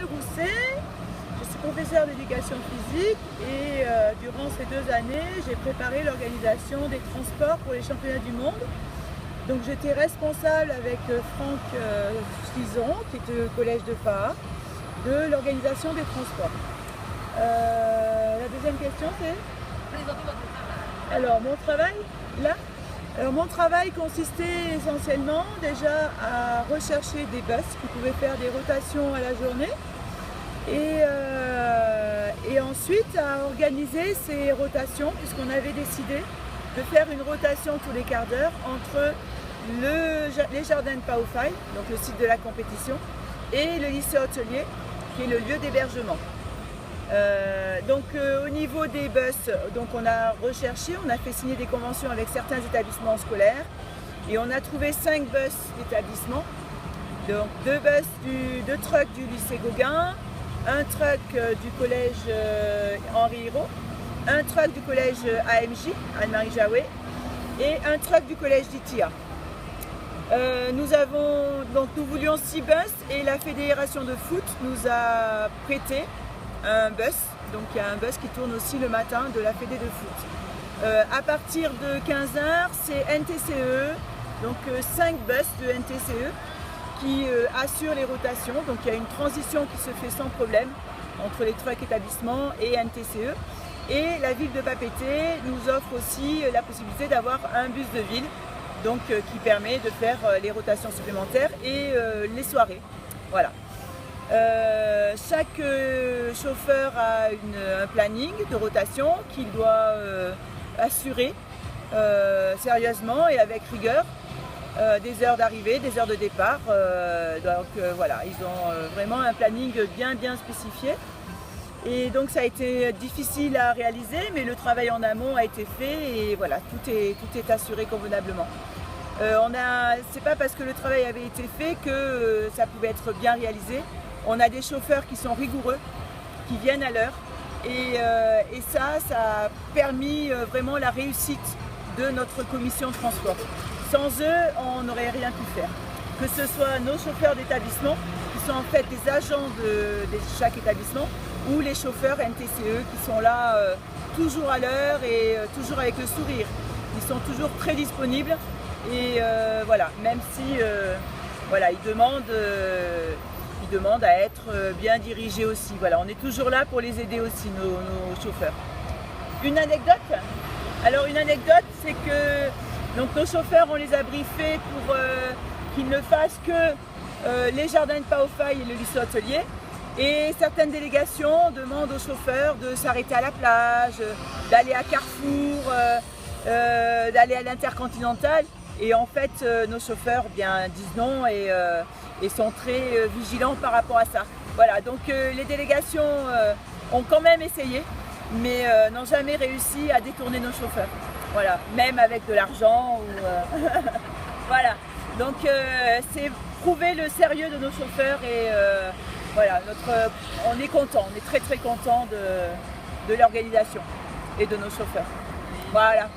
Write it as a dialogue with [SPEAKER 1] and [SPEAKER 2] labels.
[SPEAKER 1] Chantal Rousset, je suis professeure d'éducation physique et durant ces 2 années, j'ai préparé l'organisation des transports pour les championnats du monde. Donc j'étais responsable avec Franck Fison, qui était au collège de Phare, de l'organisation des transports. La deuxième question c'est ? Alors mon travail, là ? Alors mon travail consistait essentiellement déjà à rechercher des bus qui pouvaient faire des rotations à la journée et ensuite à organiser ces rotations puisqu'on avait décidé de faire une rotation tous les quarts d'heure entre les jardins de Paofaille, donc le site de la compétition, et le lycée hôtelier qui est le lieu d'hébergement. Au niveau des bus, donc on a recherché, on a fait signer des conventions avec certains établissements scolaires et on a trouvé 5 bus d'établissement, donc 2 trucks du lycée Gauguin, un truck du collège Henri Hirault, un truck du collège AMJ, Anne-Marie Jaoué, et un truck du collège d'Itia. Nous voulions 6 bus et la fédération de foot nous a prêté un bus, donc il y a un bus qui tourne aussi le matin de la fédé de foot. À partir de 15h, c'est NTCE, donc 5 bus de NTCE qui assurent les rotations, donc il y a une transition qui se fait sans problème entre les trucks établissements et NTCE. Et la ville de Papeete nous offre aussi la possibilité d'avoir un bus de ville, donc qui permet de faire les rotations supplémentaires et les soirées. Voilà. Chaque chauffeur a un planning de rotation qu'il doit assurer sérieusement et avec rigueur, des heures d'arrivée, des heures de départ. Voilà, ils ont vraiment un planning bien spécifié. Et donc ça a été difficile à réaliser, mais le travail en amont a été fait et voilà, tout est assuré convenablement. C'est pas parce que le travail avait été fait que ça pouvait être bien réalisé. On a des chauffeurs qui sont rigoureux, qui viennent à l'heure et ça a permis vraiment la réussite de notre commission de transport. Sans eux, on n'aurait rien pu faire. Que ce soit nos chauffeurs d'établissement, qui sont en fait des agents de chaque établissement, ou les chauffeurs NTCE qui sont là toujours à l'heure et toujours avec le sourire. Ils sont toujours très disponibles et voilà, même si ils demandent à être bien dirigés aussi. Voilà, on est toujours là pour les aider aussi, nos chauffeurs. Une anecdote ? Alors une anecdote, c'est que donc, nos chauffeurs, on les a briefés pour qu'ils ne fassent que les jardins de Paofaille et le lycée hôtelier. Et certaines délégations demandent aux chauffeurs de s'arrêter à la plage, d'aller à Carrefour, d'aller à l'Intercontinental. Et en fait, nos chauffeurs disent non et sont très vigilants par rapport à ça. Voilà, donc les délégations ont quand même essayé, mais n'ont jamais réussi à détourner nos chauffeurs. Voilà, même avec de l'argent. Voilà, donc c'est prouver le sérieux de nos chauffeurs et voilà, on est content, on est très content de l'organisation et de nos chauffeurs. Voilà.